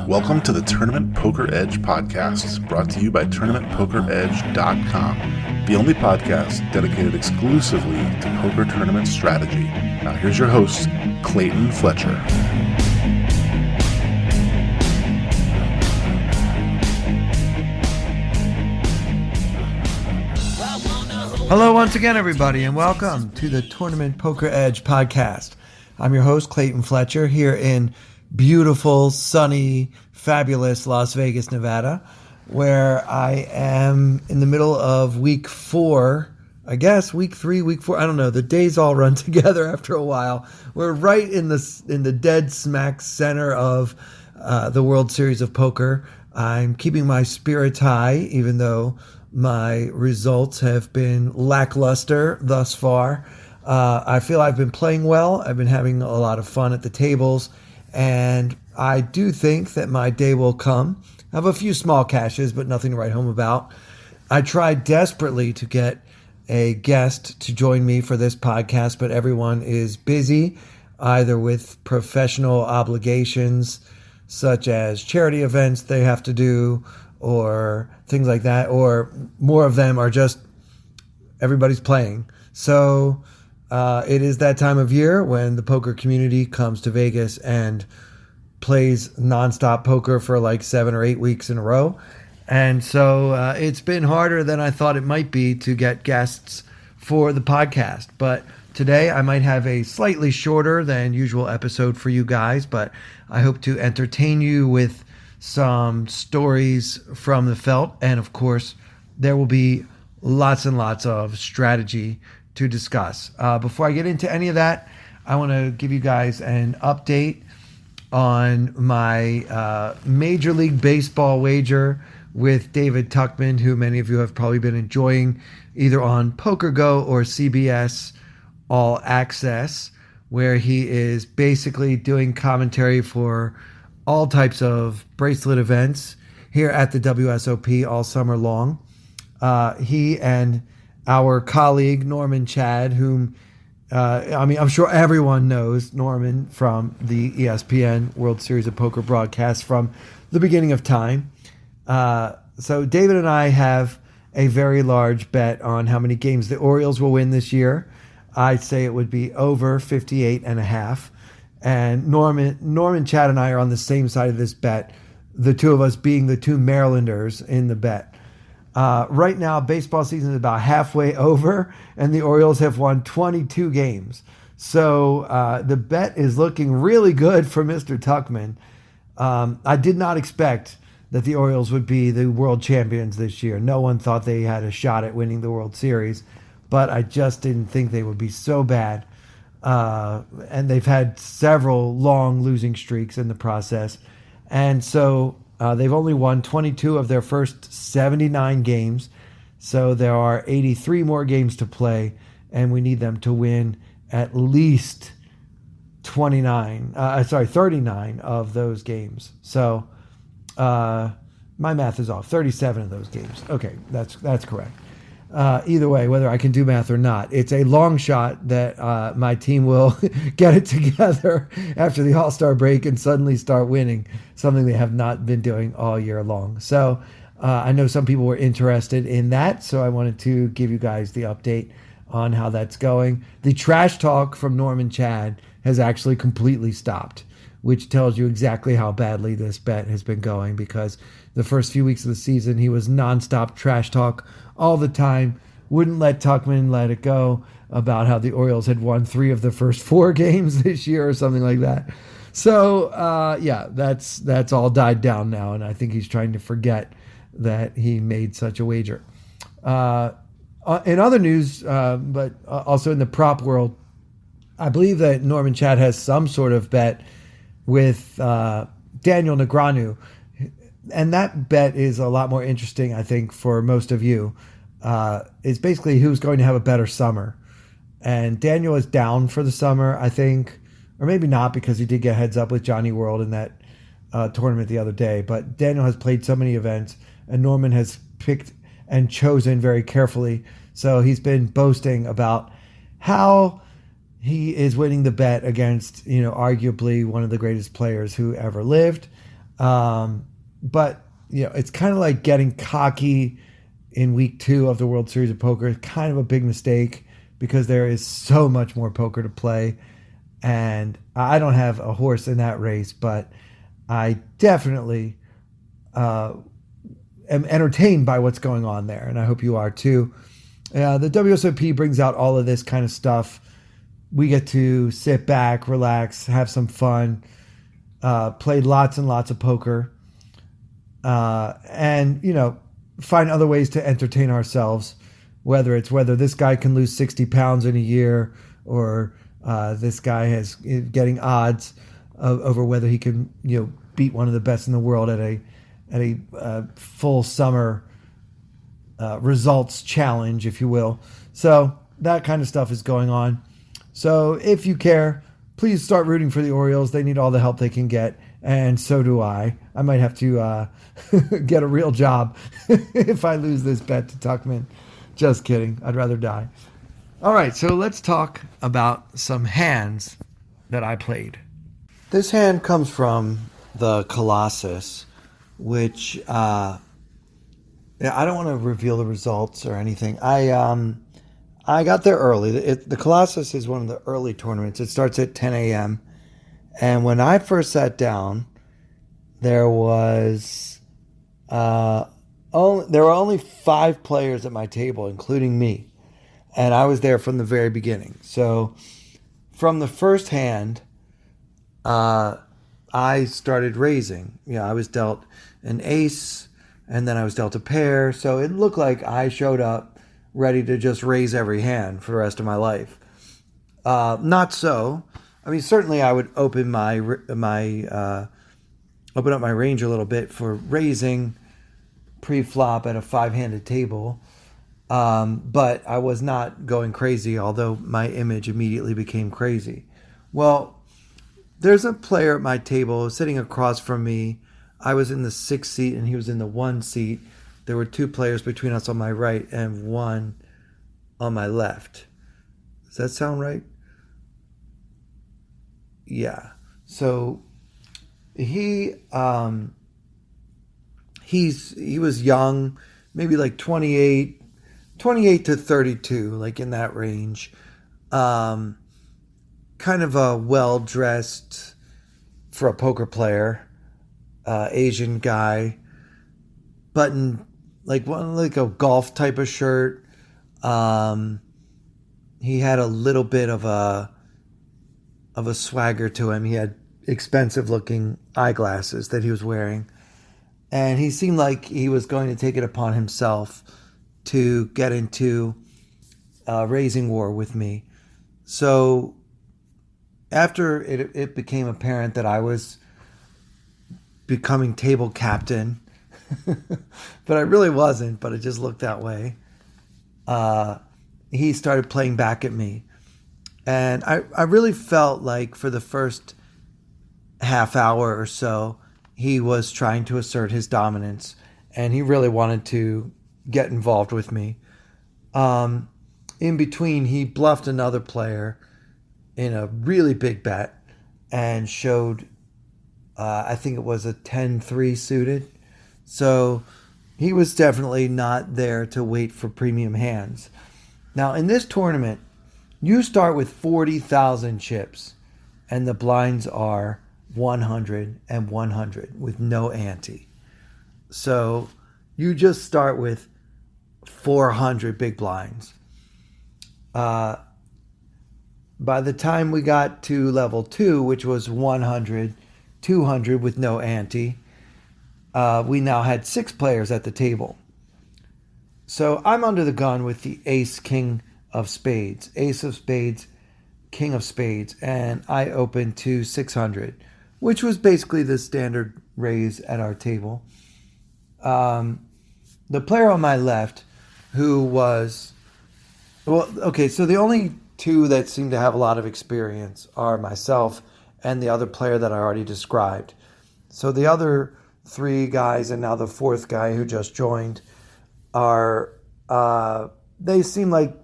Welcome to the Tournament Poker Edge podcast, brought to you by TournamentPokerEdge.com, the only podcast dedicated exclusively to poker tournament strategy. Now here's your host, Clayton Fletcher. Hello once again, everybody, and welcome to the Tournament Poker Edge podcast. I'm your host, Clayton Fletcher, here in beautiful, sunny, fabulous Las Vegas, Nevada, where I am in the middle of week 4, I guess, week 3, week 4, I don't know, the days all run together after a while. We're right in the dead smack center of the World Series of Poker. I'm keeping my spirits high, even though my results have been lackluster thus far. I feel I've been playing well. I've been having a lot of fun at the tables, and I do think that my day will come. I have a few small cashes, but nothing to write home about. I tried desperately to get a guest to join me for this podcast, but everyone is busy, either with professional obligations, such as charity events they have to do, or things like that, or more of them are just everybody's playing. So it is that time of year when the poker community comes to Vegas and plays nonstop poker for like 7 or 8 weeks in a row. And so it's been harder than I thought it might be to get guests for the podcast. But today I might have a slightly shorter than usual episode for you guys, but I hope to entertain you with some stories from the felt. And of course, there will be lots and lots of strategy to discuss. Before I get into any of that, I want to give you guys an update on my Major League Baseball wager with David Tuckman, who many of you have probably been enjoying either on PokerGo or CBS All Access, where he is basically doing commentary for all types of bracelet events here at the WSOP all summer long. He and our colleague, Norman Chad, whom, I'm sure everyone knows Norman from the ESPN World Series of Poker broadcast from the beginning of time. So David and I have a very large bet on how many games the Orioles will win this year. I'd say it would be over 58.5. And Norman, Chad, and I are on the same side of this bet, the two of us being the two Marylanders in the bet. Right now, baseball season is about halfway over, and the Orioles have won 22 games. So the bet is looking really good for Mr. Tuckman. I did not expect that the Orioles would be the world champions this year. No one thought they had a shot at winning the World Series, but I just didn't think they would be so bad. And they've had several long losing streaks in the process. And so they've only won 22 of their first 79 games. So there are 83 more games to play, and we need them to win at least 39 of those games. So my math is off. 37 of those games. Okay, that's correct. Either way, whether I can do math or not, it's a long shot that my team will get it together after the All-Star break and suddenly start winning, something they have not been doing all year long. So I know some people were interested in that, so I wanted to give you guys the update on how that's going. The trash talk from Norman Chad has actually completely stopped, which tells you exactly how badly this bet has been going, because the first few weeks of the season, he was nonstop trash talk all the time, wouldn't let Tuckman let it go about how the Orioles had won 3 of the first 4 games this year or something like that. So, that's all died down now, and I think he's trying to forget that he made such a wager. In other news, but also in the prop world, I believe that Norman Chad has some sort of bet with Daniel Negreanu. And that bet is a lot more interesting, I think, for most of you. It's basically who's going to have a better summer. And Daniel is down for the summer, I think. Or maybe not, because he did get heads up with Johnny World in that tournament the other day. But Daniel has played so many events, and Norman has picked and chosen very carefully. So he's been boasting about how he is winning the bet against, arguably one of the greatest players who ever lived. But, it's kind of like getting cocky in week 2 of the World Series of Poker. Kind of a big mistake because there is so much more poker to play. And I don't have a horse in that race, but I definitely am entertained by what's going on there. And I hope you are too. The WSOP brings out all of this kind of stuff. We get to sit back, relax, have some fun, play lots and lots of poker, and, find other ways to entertain ourselves, whether this guy can lose 60 pounds in a year or this guy is getting odds over whether he can, beat one of the best in the world at a full summer results challenge, if you will. So that kind of stuff is going on. So if you care, please start rooting for the Orioles. They need all the help they can get, and so do I. I might have to get a real job if I lose this bet to Tuckman. Just kidding. I'd rather die. All right, so let's talk about some hands that I played. This hand comes from the Colossus, which I don't want to reveal the results or anything. I got there early. The Colossus is one of the early tournaments. It starts at 10 a.m. And when I first sat down, there were only 5 players at my table, including me. And I was there from the very beginning. So from the first hand, I started raising. I was dealt an ace, and then I was dealt a pair. So it looked like I showed up ready to just raise every hand for the rest of my life. Not so. I mean, certainly I would open open up my range a little bit for raising pre-flop at a 5-handed table. But I was not going crazy, although my image immediately became crazy. Well, there's a player at my table sitting across from me. I was in the 6th seat and he was in the 1 seat. There were 2 players between us on my right and 1 on my left. Does that sound right? Yeah. So he was young, maybe like 28 to 32, like in that range. Kind of a well-dressed for a poker player, Asian guy, button like a golf type of shirt. He had a little bit of a swagger to him. He had expensive looking eyeglasses that he was wearing, and he seemed like he was going to take it upon himself to get into a raising war with me. So after it became apparent that I was becoming table captain, but I really wasn't, but it just looked that way. He started playing back at me. And I really felt like for the first half hour or so, he was trying to assert his dominance. And he really wanted to get involved with me. In between, he bluffed another player in a really big bet and showed, I think it was a 10-3 suited. So he was definitely not there to wait for premium hands. Now, in this tournament, you start with 40,000 chips, and the blinds are 100 and 100 with no ante. So you just start with 400 big blinds. By the time we got to level 2, which was 100, 200 with no ante, we now had 6 players at the table. So I'm under the gun with the ace, king of spades, ace of spades, king of spades, and I opened to 600, which was basically the standard raise at our table. The player on my left, who was, so the only 2 that seem to have a lot of experience are myself and the other player that I already described. So the other 3 guys and now the 4th guy who just joined are, they seem like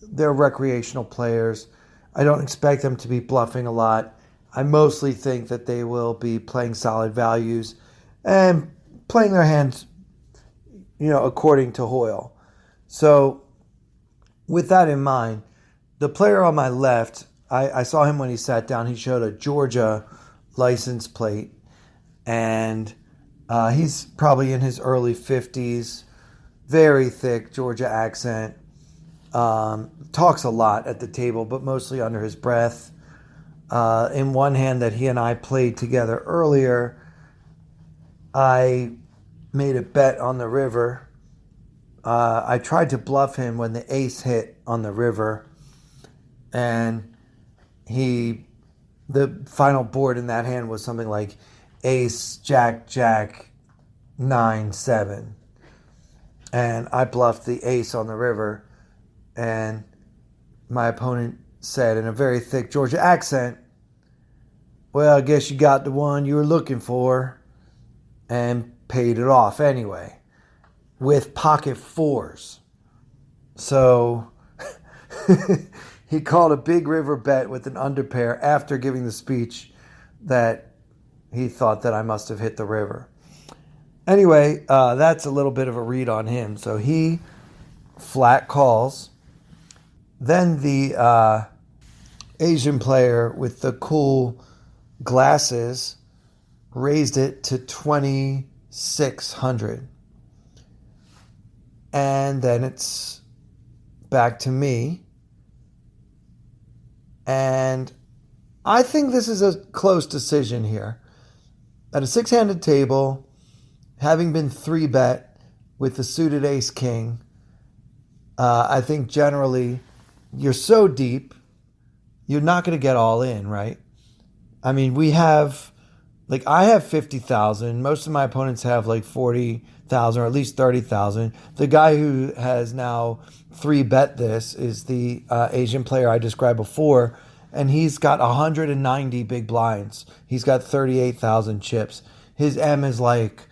they're recreational players. I don't expect them to be bluffing a lot. I mostly think that they will be playing solid values and playing their hands, according to Hoyle. So with that in mind, the player on my left, I saw him when he sat down. He showed a Georgia license plate, and he's probably in his early 50s, very thick Georgia accent, talks a lot at the table, but mostly under his breath. In one hand that he and I played together earlier, I made a bet on the river. I tried to bluff him when the ace hit on the river, and the final board in that hand was something like ace, jack, jack, 9, 7. And I bluffed the ace on the river, and my opponent said in a very thick Georgia accent, "Well, I guess you got the one you were looking for," and paid it off anyway with pocket fours. So he called a big river bet with an underpair after giving the speech that he thought that I must have hit the river. Anyway, that's a little bit of a read on him. So he flat calls. Then the Asian player with the cool glasses raised it to 2,600. And then it's back to me. And I think this is a close decision here. At a 6-handed table, having been 3-bet with the suited ace-king, I think generally you're so deep, you're not going to get all in, right? I mean, I have 50,000. Most of my opponents have like 40,000 or at least 30,000. The guy who has now 3-bet this is the Asian player I described before, and he's got 190 big blinds. He's got 38,000 chips. His M is like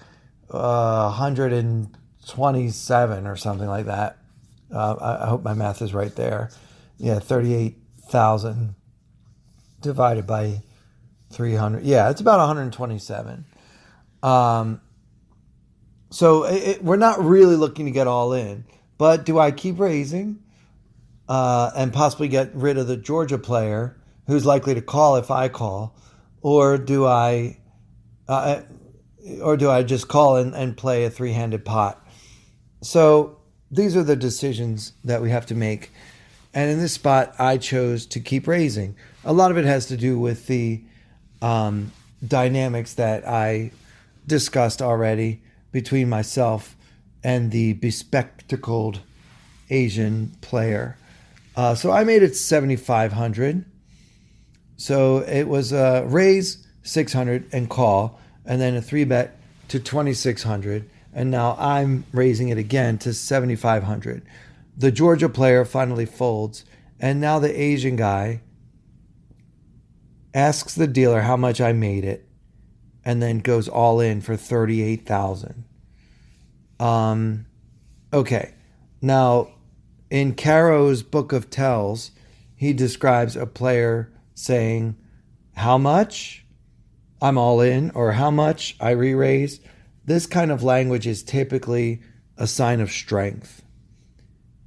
127 or something like that. I hope my math is right there. Yeah, 38,000 divided by 300. Yeah, it's about 127. So we're not really looking to get all in. But do I keep raising and possibly get rid of the Georgia player who's likely to call if I call? Or do I just call and play a 3-handed pot? So these are the decisions that we have to make. And in this spot, I chose to keep raising. A lot of it has to do with the dynamics that I discussed already between myself and the bespectacled Asian player. So I made it 7,500. So it was a raise 600 and call, and then a 3-bet to 2,600. And now I'm raising it again to 7,500. The Georgia player finally folds, and now the Asian guy asks the dealer how much I made it, and then goes all in for 38,000. Okay. Now, in Caro's Book of Tells, he describes a player saying, "How much? I'm all in," or "How much? I re-raise." This kind of language is typically a sign of strength.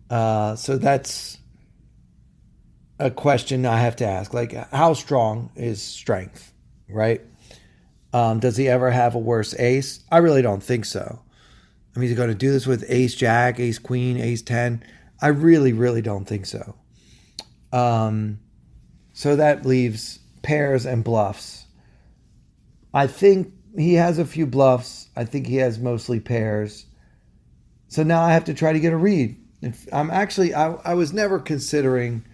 So that's a question I have to ask. Like, how strong is strength, right? Does he ever have a worse ace? I really don't think so. I mean, he's going to do this with ace jack, ace queen, ace 10. I really, really don't think so. So that leaves pairs and bluffs. I think he has a few bluffs. I think he has mostly pairs. So now I have to try to get a read. I was never considering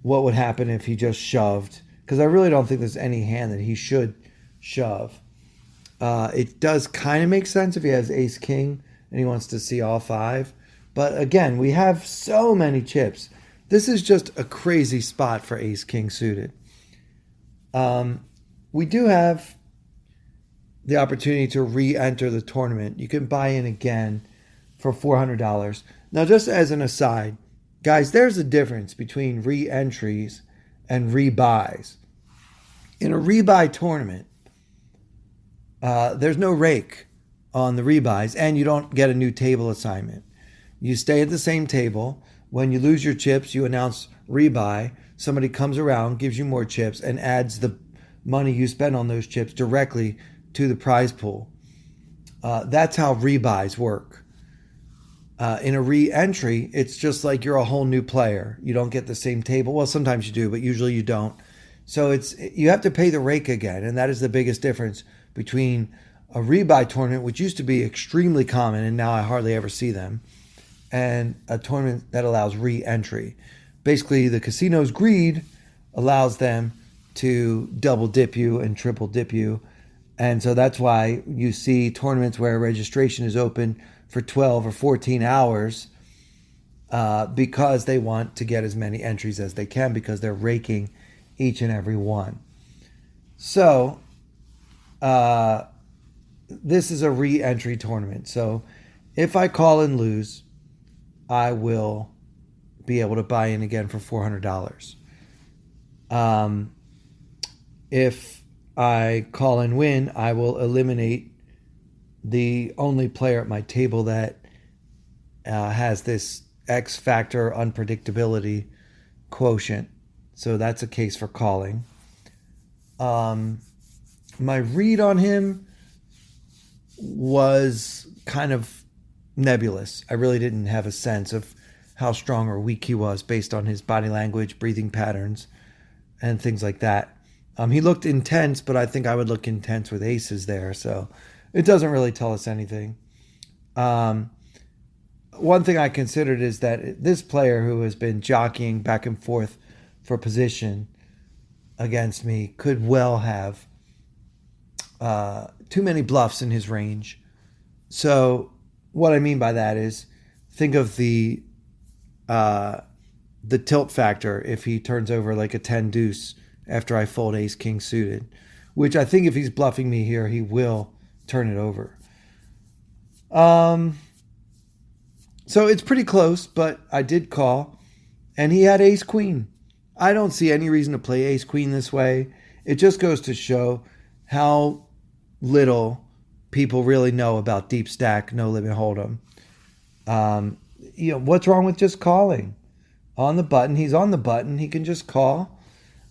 what would happen if he just shoved, because I really don't think there's any hand that he should shove. It does kind of make sense if he has ace king and he wants to see all 5. But again, we have so many chips. This is just a crazy spot for ace king suited. We do have the opportunity to re-enter the tournament. You can buy in again for $400. Now, just as an aside, guys, there's a difference between re-entries and rebuys. In a rebuy tournament, there's no rake on the rebuys, and you don't get a new table assignment. You stay at the same table. When you lose your chips, you announce rebuy. Somebody comes around, gives you more chips, and adds the money you spend on those chips directly to the prize pool. That's how rebuys work. In a re-entry, it's just like you're a whole new player. You don't get the same table. Well, sometimes you do, but usually you don't. So you have to pay the rake again, and that is the biggest difference between a rebuy tournament, which used to be extremely common, and now I hardly ever see them, and a tournament that allows re-entry. Basically, the casino's greed allows them to double dip you and triple dip you, and so that's why you see tournaments where registration is open for 12 or 14 hours because they want to get as many entries as they can because they're raking each and every one. So this is a re-entry tournament. So if I call and lose, I will be able to buy in again for $400. If I call and win, I will eliminate the only player at my table that has this X factor unpredictability quotient. So that's a case for calling. My read on him was kind of nebulous. I really didn't have a sense of how strong or weak he was based on his body language, breathing patterns, and things like that. He looked intense, but I think I would look intense with aces there. So it doesn't really tell us anything. One thing I considered is that this player who has been jockeying back and forth for position against me could well have too many bluffs in his range. So what I mean by that is think of the tilt factor if he turns over like a 10 deuce after I fold ace king suited, which I think if he's bluffing me here, he will turn it over. So it's pretty close, but I did call, and he had ace queen. I don't see any reason to play ace queen this way. It just goes to show how little people really know about deep stack, no limit hold'em. What's wrong with just calling on the button? He's on the button. He can just call.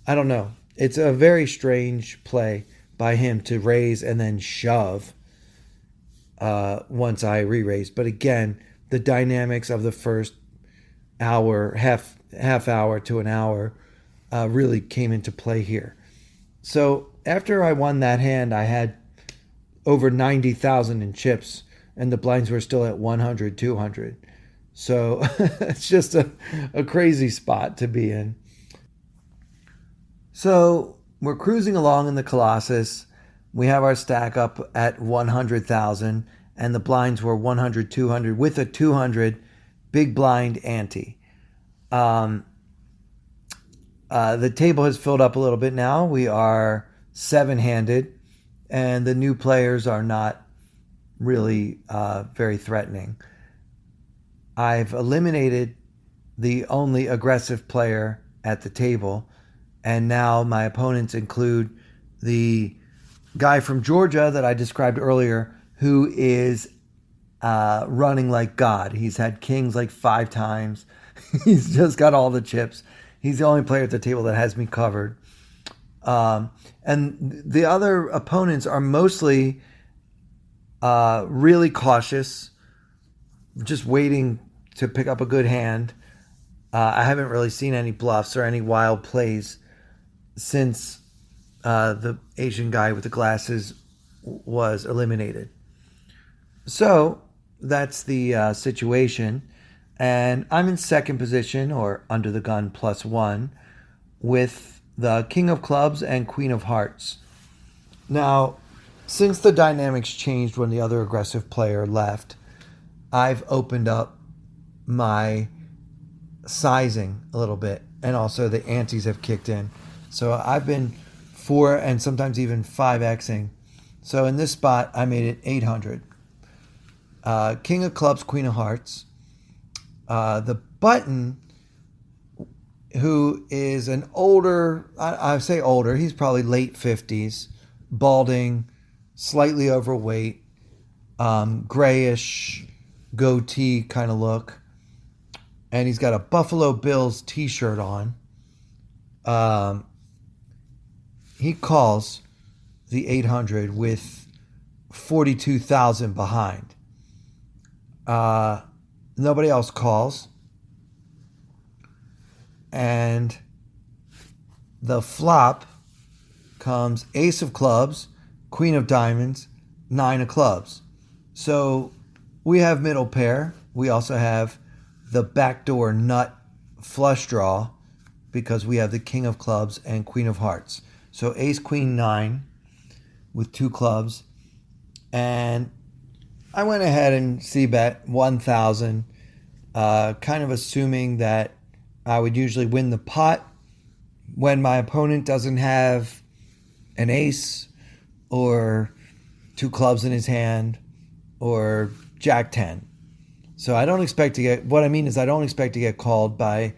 I don't know. It's a very strange play by him to raise and then shove once I re-raise. But again, the dynamics of the first hour, half hour to an hour, really came into play here. So after I won that hand, I had over 90,000 in chips, and the blinds were still at 100, 200. So it's just a crazy spot to be in. So we're cruising along in the Colossus. We have our stack up at 100,000, and the blinds were 100, 200 with a 200 big blind ante. The table has filled up a little bit now. We are 7-handed, and the new players are not really very threatening. I've eliminated the only aggressive player at the table, and now my opponents include the guy from Georgia that I described earlier, who is running like God. He's had kings like 5 times. He's just got all the chips. He's the only player at the table that has me covered. And the other opponents are mostly really cautious, just waiting to pick up a good hand. I haven't really seen any bluffs or any wild plays since the Asian guy with the glasses was eliminated. So that's the situation. And I'm in second position, or under the gun +1, with the King of Clubs and Queen of Hearts. Now, since the dynamics changed when the other aggressive player left, I've opened up my sizing a little bit, and also the antes have kicked in. So I've been 4 and sometimes even 5xing. So in this spot, I made it 800. King of Clubs, Queen of Hearts. The button who is an older, I say older, he's probably late 50s, balding, slightly overweight, grayish goatee kind of look. And he's got a Buffalo Bills t-shirt on. He calls the 800 with 42,000 behind. Nobody else calls. And the flop comes ace of clubs, queen of diamonds, nine of clubs. So we have middle pair. We also have the backdoor nut flush draw because we have the king of clubs and queen of hearts. So ace, queen, nine with two clubs. And I went ahead and c-bet 1,000, kind of assuming that I would usually win the pot when my opponent doesn't have an ace or two clubs in his hand or jack 10. So I don't expect to get, what I mean is I don't expect to get called by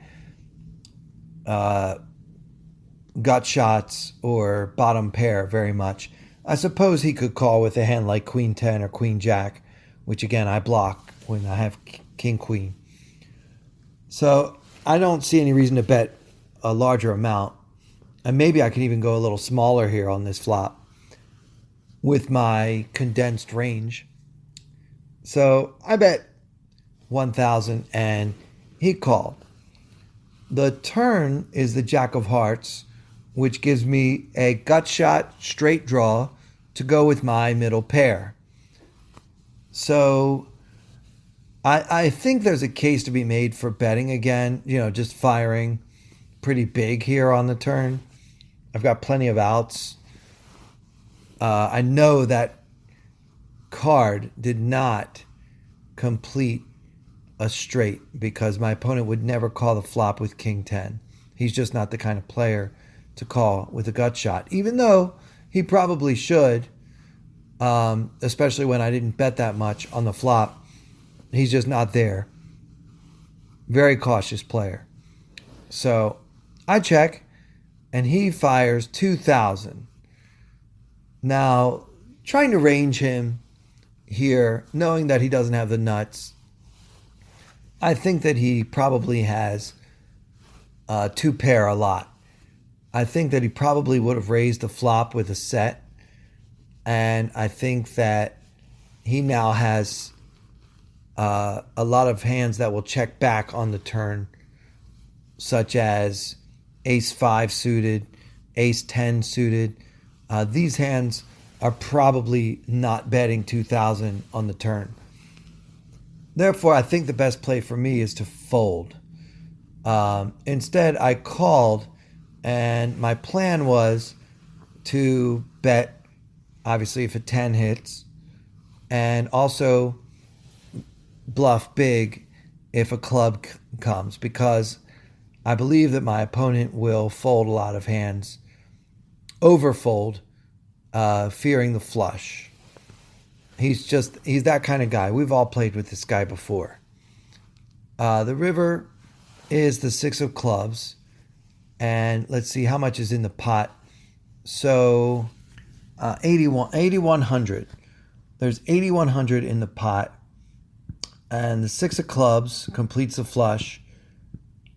gut shots or bottom pair very much. I suppose he could call with a hand like queen 10 or queen jack, which again I block when I have king queen. So I don't see any reason to bet a larger amount. And maybe I can even go a little smaller here on this flop with my condensed range. So I bet 1,000 and he called. The turn is the jack of hearts, which gives me a gut shot straight draw to go with my middle pair. So I think there's a case to be made for betting again, just firing pretty big here on the turn. I've got plenty of outs. I know that card did not complete a straight because my opponent would never call the flop with king 10. He's just not the kind of player to call with a gut shot, even though he probably should, especially when I didn't bet that much on the flop. He's just not there. Very cautious player. So I check, and he fires 2,000. Now, trying to range him here, knowing that he doesn't have the nuts, I think that he probably has two pair a lot. I think that he probably would have raised the flop with a set, and I think that he now has a lot of hands that will check back on the turn, such as ace 5 suited, ace 10 suited. These hands are probably not betting 2,000 on the turn. Therefore, I think the best play for me is to fold. Instead, I called, and my plan was to bet, obviously, if a 10 hits, and also bluff big if a club comes, because I believe that my opponent will fold a lot of hands, overfold, fearing the flush. He's that kind of guy. We've all played with this guy before. The river is the 6 of clubs, and let's see how much is in the pot. So 8,100. There's 8,100 in the pot, and the 6 of clubs completes the flush.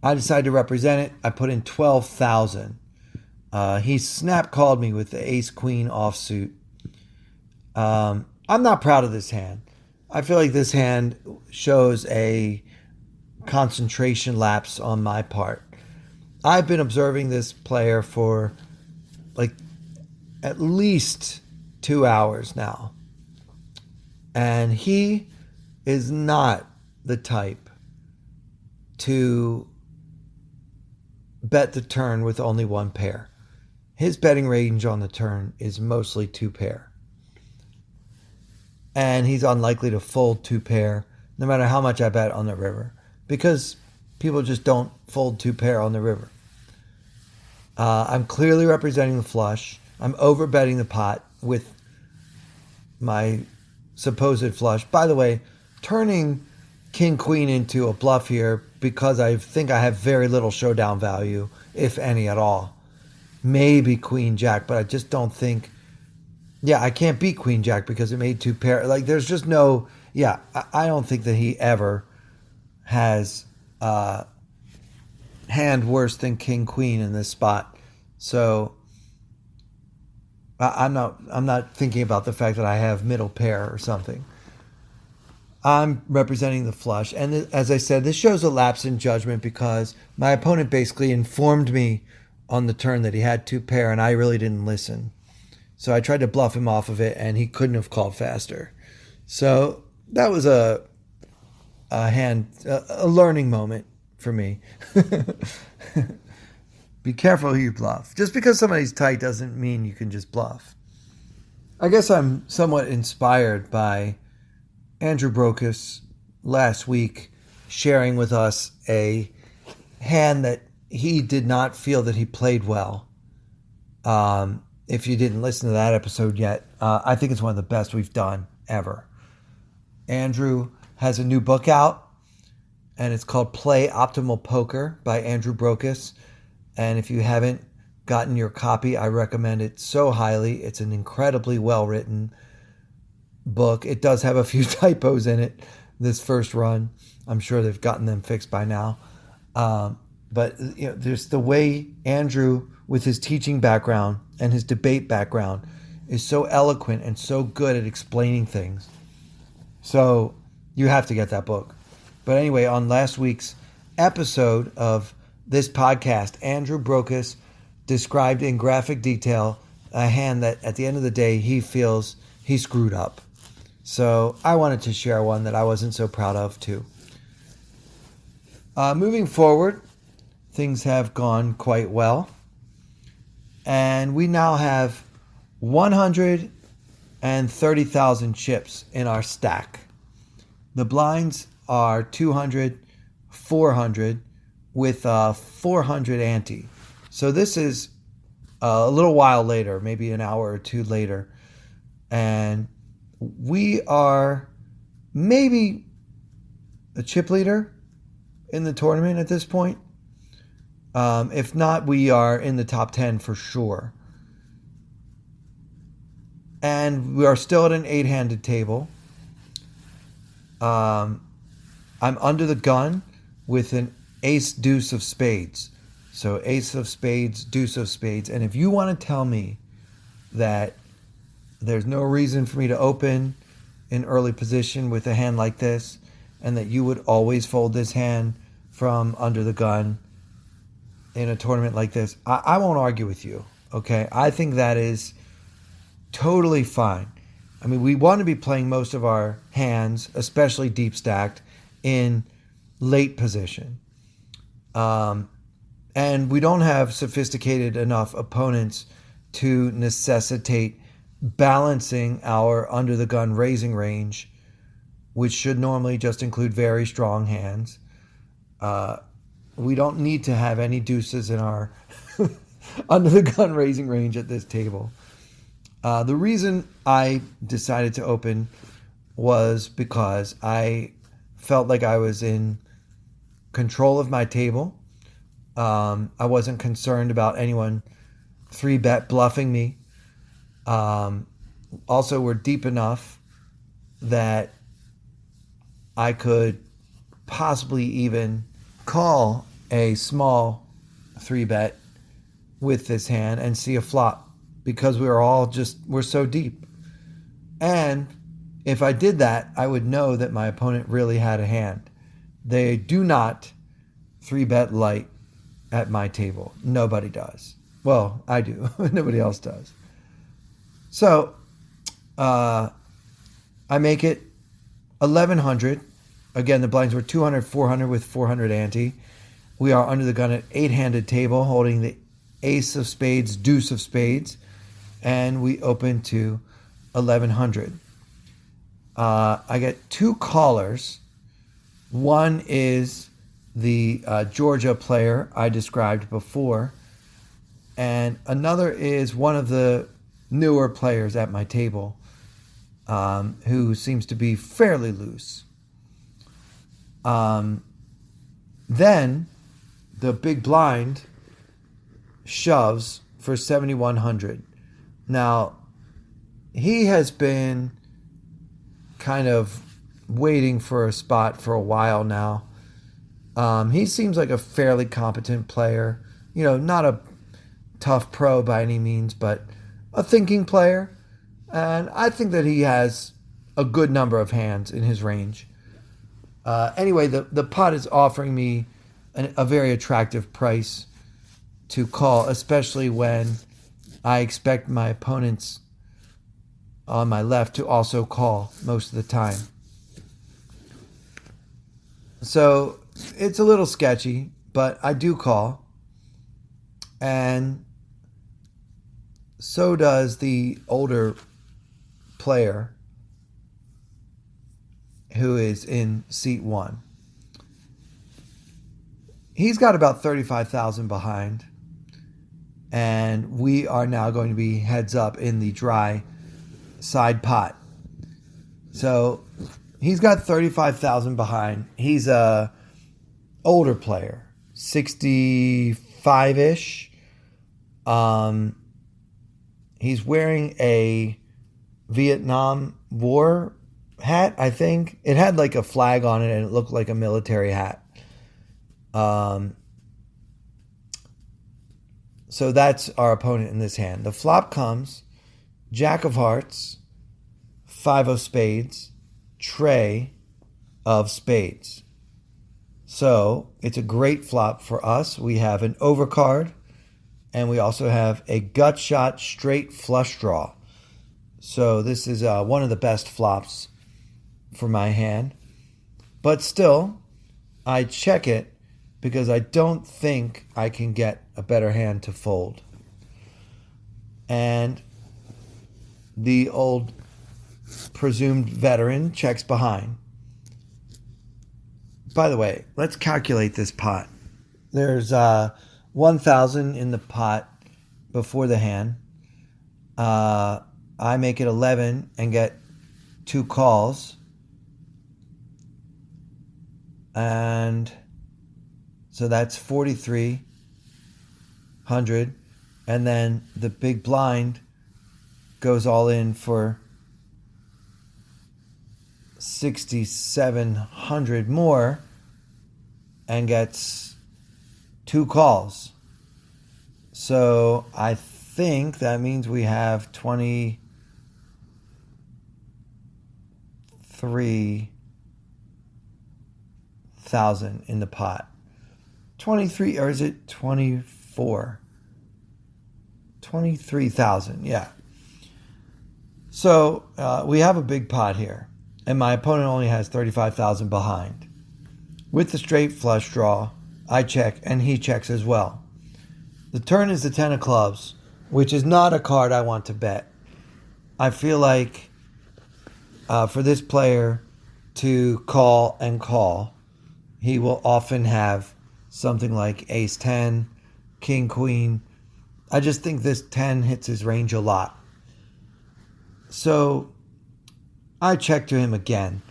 I decided to represent it. I put in 12,000. He snap called me with the ace queen offsuit. I'm not proud of this hand. I feel like this hand shows a concentration lapse on my part. I've been observing this player for like at least 2 hours now. And he is not the type to bet the turn with only one pair. His betting range on the turn is mostly two pair. And he's unlikely to fold two pair no matter how much I bet on the river, because people just don't fold two pair on the river. I'm clearly representing the flush. I'm overbetting the pot with my supposed flush. By the way, turning king queen into a bluff here because I think I have very little showdown value, if any at all. Maybe Queen Jack, but I just don't think. Yeah, I can't beat Queen Jack because it made two pair. Like, there's just no. Yeah, I don't think that he ever has hand worse than King Queen in this spot. So I'm not thinking about the fact that I have middle pair or something. I'm representing the flush, and as I said, this shows a lapse in judgment because my opponent basically informed me on the turn that he had two pair, and I really didn't listen. So I tried to bluff him off of it, and he couldn't have called faster. So that was a learning moment for me. Be careful who you bluff. Just because somebody's tight doesn't mean you can just bluff. I guess I'm somewhat inspired by Andrew Brokos last week sharing with us a hand that he did not feel that he played well. If you didn't listen to that episode yet, I think it's one of the best we've done ever. Andrew has a new book out, and it's called Play Optimal Poker by Andrew Brokos. And if you haven't gotten your copy, I recommend it so highly. It's an incredibly well-written book. It does have a few typos in it this first run. I'm sure they've gotten them fixed by now. But there's the way Andrew, with his teaching background and his debate background, is so eloquent and so good at explaining things. So you have to get that book. But anyway, on last week's episode of this podcast, Andrew Brokos described in graphic detail a hand that at the end of the day he feels he screwed up. So I wanted to share one that I wasn't so proud of too. Moving forward, things have gone quite well. And we now have 130,000 chips in our stack. The blinds are 200, 400 with 400 ante. So this is a little while later, maybe an hour or two later. And we are maybe a chip leader in the tournament at this point. If not, we are in the top 10 for sure. And we are still at an 8-handed table. I'm under the gun with an ace deuce of spades. So ace of spades, deuce of spades. And if you want to tell me that there's no reason for me to open in early position with a hand like this, and that you would always fold this hand from under the gun in a tournament like this, I won't argue with you, okay? I think that is totally fine. I mean, we want to be playing most of our hands, especially deep stacked, in late position. And we don't have sophisticated enough opponents to necessitate balancing our under the gun raising range, which should normally just include very strong hands. We don't need to have any deuces in our under the gun raising range at this table. The reason I decided to open was because I felt like I was in control of my table. I wasn't concerned about anyone 3-bet bluffing me. Also, we're deep enough that I could possibly even call a small 3-bet with this hand and see a flop because we're so deep. And if I did that, I would know that my opponent really had a hand. They do not 3-bet light at my table. Nobody does. Well, I do. Nobody else does. So I make it 1,100. Again, the blinds were 200, 400 with 400 ante. We are under the gun at 8-handed table, holding the ace of spades, deuce of spades, and we open to 1,100. I get two callers. One is the Georgia player I described before, and another is one of the newer players at my table who seems to be fairly loose. Then the big blind shoves for 7,100. Now, he has been kind of waiting for a spot for a while now. He seems like a fairly competent player. Not a tough pro by any means, but a thinking player. And I think that he has a good number of hands in his range. Anyway, the pot is offering me a very attractive price to call, especially when I expect my opponents on my left to also call most of the time. So it's a little sketchy, but I do call. And so does the older player who is in seat 1. He's got about 35,000 behind. And we are now going to be heads up in the dry side pot. So he's got 35,000 behind. He's a older player, 65-ish. He's wearing a Vietnam War hat, I think. It had like a flag on it and it looked like a military hat. So that's our opponent in this hand. The flop comes Jack of Hearts, 5 of Spades, Trey of Spades. So it's a great flop for us. We have an overcard, and we also have a gut shot straight flush draw. So this is one of the best flops for my hand. But still, I check it because I don't think I can get a better hand to fold. And the old presumed veteran checks behind. By the way, let's calculate this pot. There's 1,000 in the pot before the hand. I make it 11 and get 2 calls. And so that's 4,300. And then the big blind goes all in for 6,700 more and gets 2 calls. So I think that means we have 23,000 in the pot. 23, or is it 24? 23,000, yeah. So we have a big pot here, and my opponent only has 35,000 behind. With the straight flush draw, I check, and he checks as well. The turn is the 10 of clubs, which is not a card I want to bet. I feel like for this player to call and call, he will often have something like ace 10, king queen. I just think this 10 hits his range a lot. So I check to him again,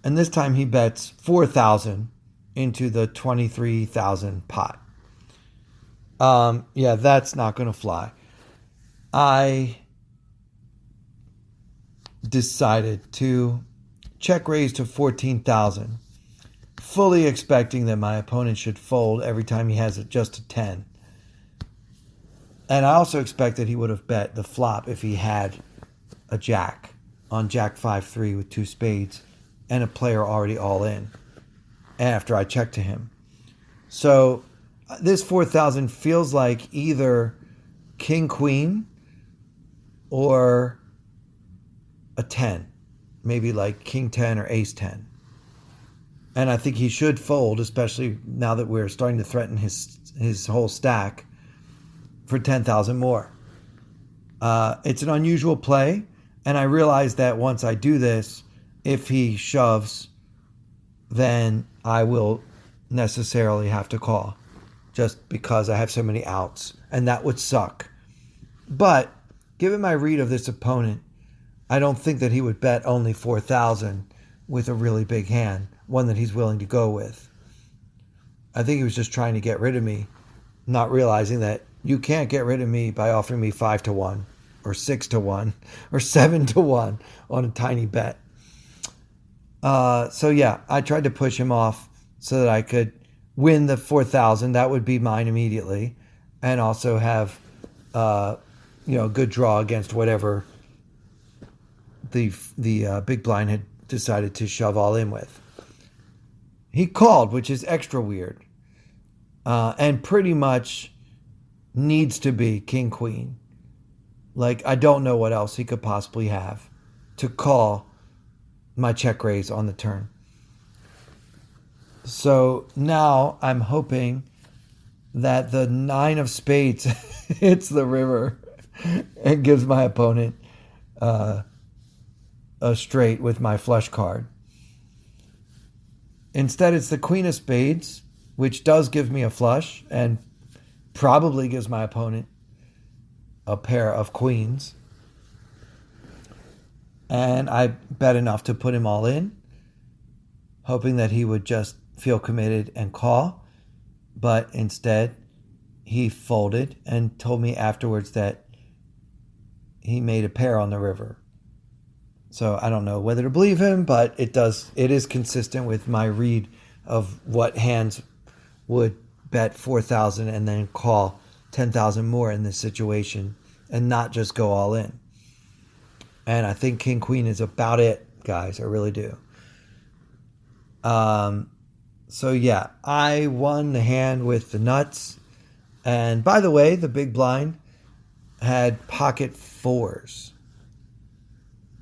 and this time he bets 4,000 into the 23,000 pot. Yeah, that's not going to fly. I decided to check raise to 14,000, fully expecting that my opponent should fold every time he has just a 10. And I also expected he would have bet the flop if he had a jack on jack 5-3 with 2 spades and a player already all in after I checked to him. So this 4,000 feels like either king queen or a 10, maybe like king 10 or ace 10. And I think he should fold, especially now that we're starting to threaten his whole stack for 10,000 more. It's an unusual play, and I realize that once I do this, if he shoves, then I will necessarily have to call, just because I have so many outs, and that would suck. But given my read of this opponent, I don't think that he would bet only 4,000 with a really big hand, one that he's willing to go with. I think he was just trying to get rid of me, not realizing that you can't get rid of me by offering me 5-1 or 6-1 or 7-1 on a tiny bet. So yeah, I tried to push him off so that I could win the 4,000. That would be mine immediately, and also have a good draw against whatever the big blind had decided to shove all in with. He called, which is extra weird, and pretty much needs to be king queen. Like, I don't know what else he could possibly have to call my check raise on the turn. So now I'm hoping that the 9 of spades hits the river and gives my opponent a straight with my flush card. Instead, it's the queen of spades, which does give me a flush and probably gives my opponent a pair of queens. And I bet enough to put him all in, hoping that he would just feel committed and call. But instead, he folded and told me afterwards that he made a pair on the river. So I don't know whether to believe him, but it is consistent with my read of what hands would bet 4,000 and then call 10,000 more in this situation and not just go all in. And I think king queen is about it, guys. I really do. So yeah, I won the hand with the nuts. And by the way, the big blind had pocket 4s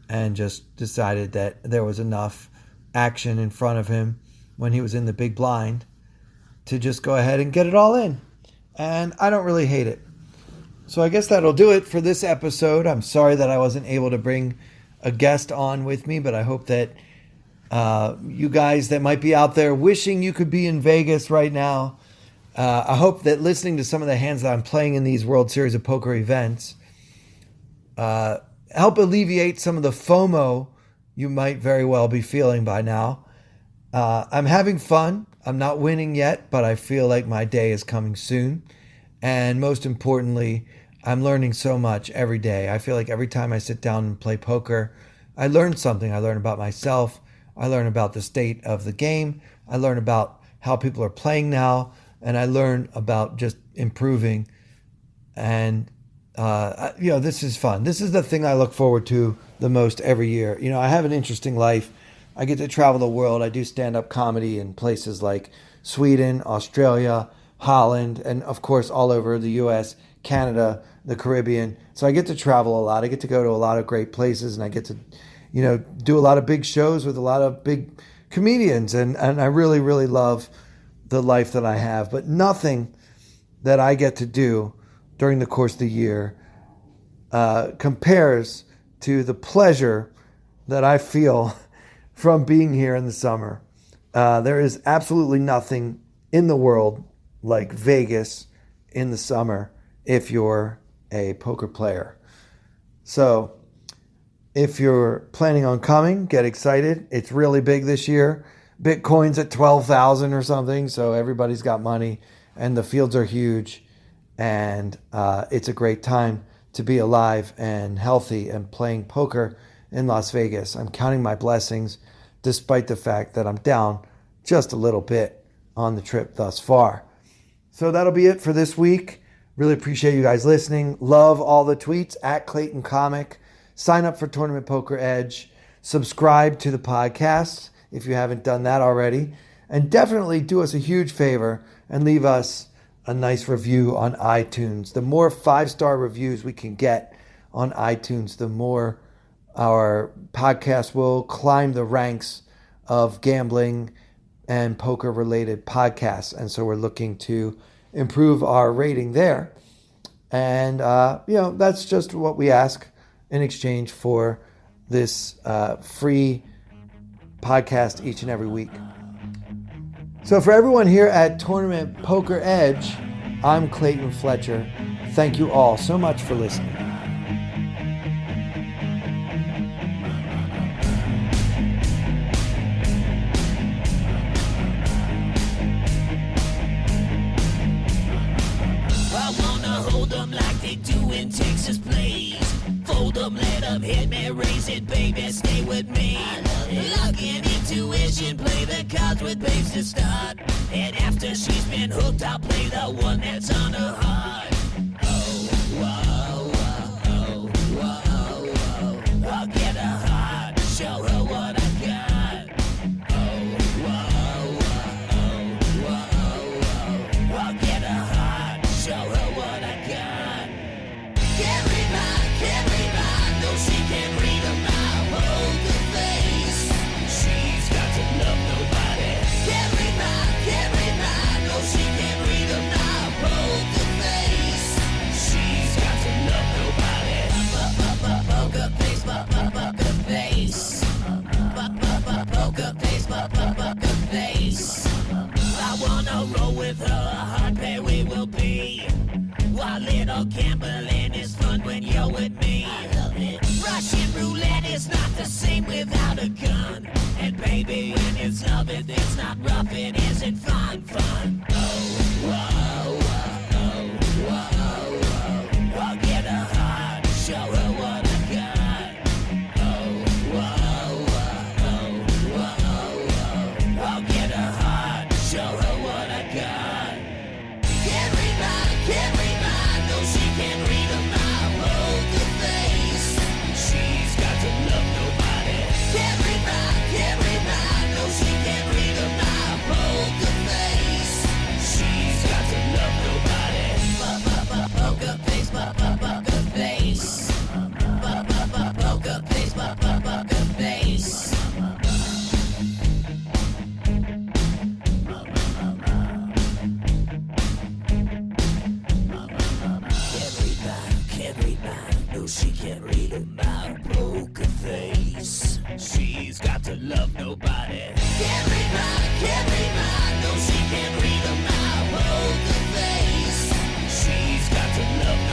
and just decided that there was enough action in front of him when he was in the big blind to just go ahead and get it all in. And I don't really hate it. So I guess that'll do it for this episode. I'm sorry that I wasn't able to bring a guest on with me, but I hope that you guys that might be out there wishing you could be in Vegas right now, I hope that listening to some of the hands that I'm playing in these World Series of Poker events help alleviate some of the FOMO you might very well be feeling by now. I'm having fun. I'm not winning yet, but I feel like my day is coming soon. And most importantly, I'm learning so much every day. I feel like every time I sit down and play poker, I learn something. I learn about myself. I learn about the state of the game. I learn about how people are playing now. And I learn about just improving. And, this is fun. This is the thing I look forward to the most every year. I have an interesting life. I get to travel the world. I do stand-up comedy in places like Sweden, Australia, Holland, and of course all over the U.S., Canada, the Caribbean. So I get to travel a lot. I get to go to a lot of great places, and I get to, do a lot of big shows with a lot of big comedians. And I really, really love the life that I have. But nothing that I get to do during the course of the year compares to the pleasure that I feel from being here in the summer. There is absolutely nothing in the world like Vegas in the summer if you're a poker player. So if you're planning on coming, get excited. It's really big this year. Bitcoin's at 12,000 or something, so everybody's got money, and the fields are huge, and it's a great time to be alive and healthy and playing poker in Las Vegas. I'm counting my blessings, despite the fact that I'm down just a little bit on the trip thus far. So that'll be it for this week. Really appreciate you guys listening. Love all the tweets at Clayton Comic. Sign up for Tournament Poker Edge. Subscribe to the podcast if you haven't done that already. And definitely do us a huge favor and leave us a nice review on iTunes. The more 5-star reviews we can get on iTunes, the more our podcast will climb the ranks of gambling and poker-related podcasts. And so we're looking to improve our rating there. And, that's just what we ask in exchange for this free podcast each and every week. So for everyone here at Tournament Poker Edge, I'm Clayton Fletcher. Thank you all so much for listening. let 'em hit me, raise it, baby, stay with me. Luck and intuition, play the cards with babes to start. And after she's been hooked, I'll play the one that's on her heart. Oh, whoa, whoa, whoa, whoa. I'll get her heart, show her what I got. Oh, whoa, whoa, whoa, whoa. I'll get her heart, show her what I got. Can't read mine, no she can't read a mile. Poker face, she's got to love nobody. Can't read mine, no she can't read a mile. Poker face, she's got to love nobody. Poker face, poker face. Poker face, poker face. I wanna roll with her, a hard pair we will be. While little gambling is fun when you're with me. I love it. Russian roulette is not the same without a gun. And baby, when it's love, it's not rough, it isn't fun. Oh, whoa, whoa, whoa, whoa. I'll get her heart, show her what I got. Oh, whoa, whoa, whoa, whoa. I'll get her heart, show her what I got. Can't read mine, no she can't read a mile. Poker face, she's got to love nobody. Can't read mine, no she can't read a mile. Poker face, she's got to love nobody. Poker face, poker face. Poker face, poker face. Can't read mine, no she can't read a mile. Poker face, she's got to love nobody. Can't read mine, no she can't read a mile. Poker face, she's got to love nobody.